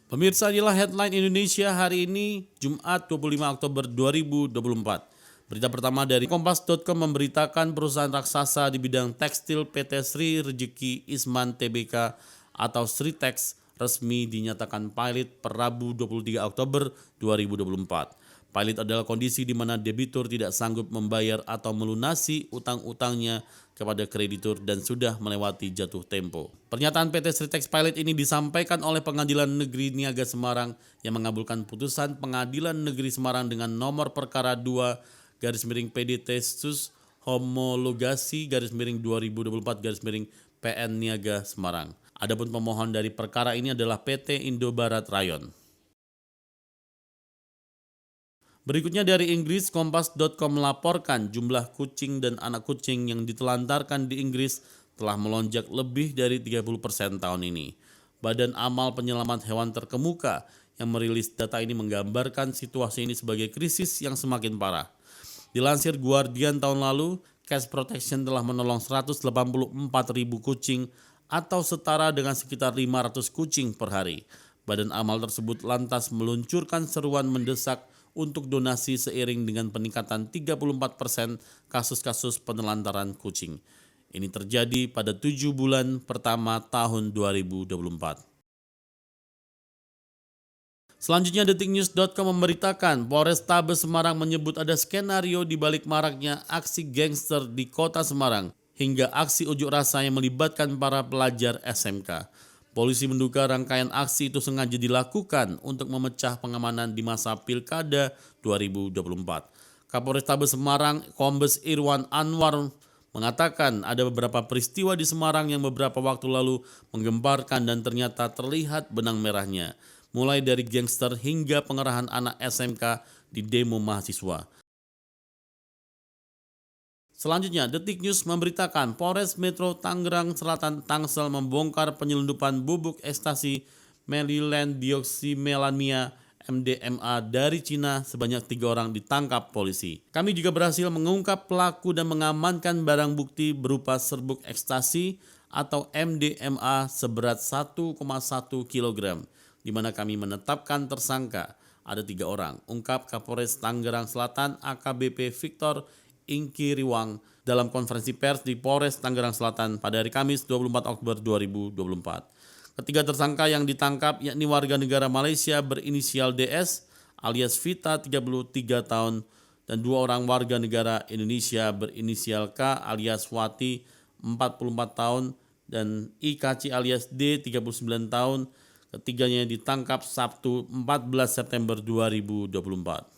Pemirsa, inilah headline Indonesia hari ini, Jumat 25 Oktober 2024. Berita pertama dari Kompas.com memberitakan perusahaan raksasa di bidang tekstil PT Sri Rejeki Isman Tbk atau Sritex resmi dinyatakan pilot per Rabu 23 Oktober 2024. Pilot adalah kondisi di mana debitur tidak sanggup membayar atau melunasi utang-utangnya kepada kreditur dan sudah melewati jatuh tempo. Pernyataan PT Sritex Pilot ini disampaikan oleh Pengadilan Negeri Niaga Semarang yang mengabulkan putusan Pengadilan Negeri Semarang dengan nomor perkara 2/PDT sus homologasi/2024/PN Niaga Semarang. Adapun pemohon dari perkara ini adalah PT Indobarat Rayon. Berikutnya dari Inggris, Kompas.com melaporkan jumlah kucing dan anak kucing yang ditelantarkan di Inggris telah melonjak lebih dari 30% tahun ini. Badan Amal Penyelamat Hewan Terkemuka yang merilis data ini menggambarkan situasi ini sebagai krisis yang semakin parah. Dilansir Guardian tahun lalu, Cat Protection telah menolong 184.000 kucing atau setara dengan sekitar 500 kucing per hari. Badan Amal tersebut lantas meluncurkan seruan mendesak untuk donasi seiring dengan peningkatan 34% kasus-kasus penelantaran kucing. Ini terjadi pada 7 bulan pertama tahun 2024. Selanjutnya detiknews.com memberitakan Polrestabes Semarang menyebut ada skenario di balik maraknya aksi gangster di kota Semarang hingga aksi unjuk rasa yang melibatkan para pelajar SMK. Polisi menduga rangkaian aksi itu sengaja dilakukan untuk memecah pengamanan di masa Pilkada 2024. Kapolrestabes Semarang, Kombes Irwan Anwar mengatakan ada beberapa peristiwa di Semarang yang beberapa waktu lalu menggemparkan dan ternyata terlihat benang merahnya, mulai dari gangster hingga pengerahan anak SMK di demo mahasiswa. Selanjutnya, Detik News memberitakan Polres Metro Tangerang Selatan Tangsel membongkar penyelundupan bubuk ekstasi Methylene Dioxymelamine MDMA dari Cina. Sebanyak 3 orang ditangkap polisi. Kami juga berhasil mengungkap pelaku dan mengamankan barang bukti berupa serbuk ekstasi atau MDMA seberat 1,1 kg, di mana kami menetapkan tersangka ada 3 orang, ungkap Kapolres Tangerang Selatan AKBP Victor Ingkiriwang dalam konferensi pers di Polres Tangerang Selatan pada hari Kamis 24 Oktober 2024. Ketiga tersangka yang ditangkap yakni warga negara Malaysia berinisial DS alias Vita 33 tahun dan 2 orang warga negara Indonesia berinisial K alias Wati 44 tahun dan IKC alias D 39 tahun. Ketiganya ditangkap Sabtu 14 September 2024.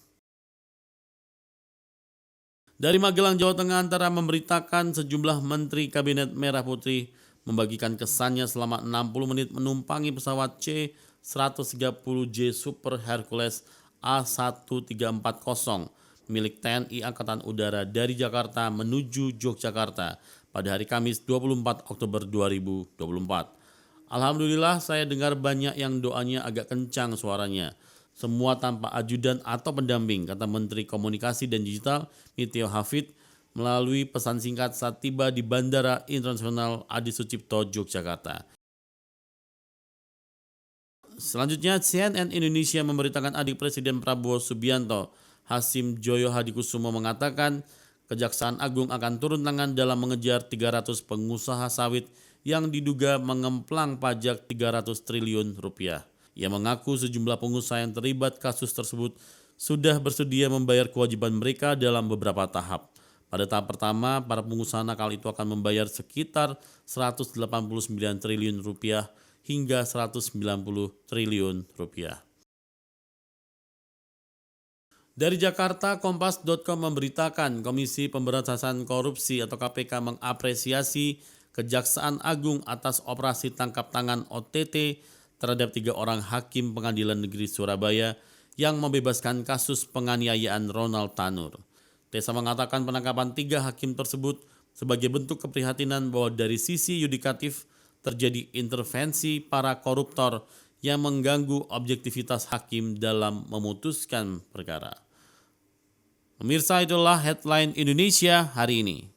Dari Magelang, Jawa Tengah, Antara memberitakan sejumlah menteri Kabinet Merah Putih membagikan kesannya selama 60 menit menumpangi pesawat C-130J Super Hercules A1340 milik TNI Angkatan Udara dari Jakarta menuju Yogyakarta pada hari Kamis 24 Oktober 2024. Alhamdulillah, saya dengar banyak yang doanya agak kencang suaranya. Semua tanpa ajudan atau pendamping, kata Menteri Komunikasi dan Digital Mitio Hafid melalui pesan singkat saat tiba di Bandara Internasional Adi Sucipto, Yogyakarta. Selanjutnya, CNN Indonesia memberitakan adik Presiden Prabowo Subianto, Hasim Joyo Hadikusumo mengatakan Kejaksaan Agung akan turun tangan dalam mengejar 300 pengusaha sawit yang diduga mengemplang pajak 300 triliun rupiah. Ia mengaku sejumlah pengusaha yang terlibat kasus tersebut sudah bersedia membayar kewajiban mereka dalam beberapa tahap. Pada tahap pertama, para pengusaha nakal itu akan membayar sekitar 189 triliun rupiah hingga 190 triliun rupiah. Dari Jakarta, Kompas.com memberitakan Komisi Pemberantasan Korupsi atau KPK mengapresiasi Kejaksaan Agung atas operasi tangkap tangan OTT terhadap 3 orang hakim Pengadilan Negeri Surabaya yang membebaskan kasus penganiayaan Ronald Tanur. Tessa mengatakan penangkapan 3 hakim tersebut sebagai bentuk keprihatinan bahwa dari sisi yudikatif terjadi intervensi para koruptor yang mengganggu objektivitas hakim dalam memutuskan perkara. Pemirsa, itulah headline Indonesia hari ini.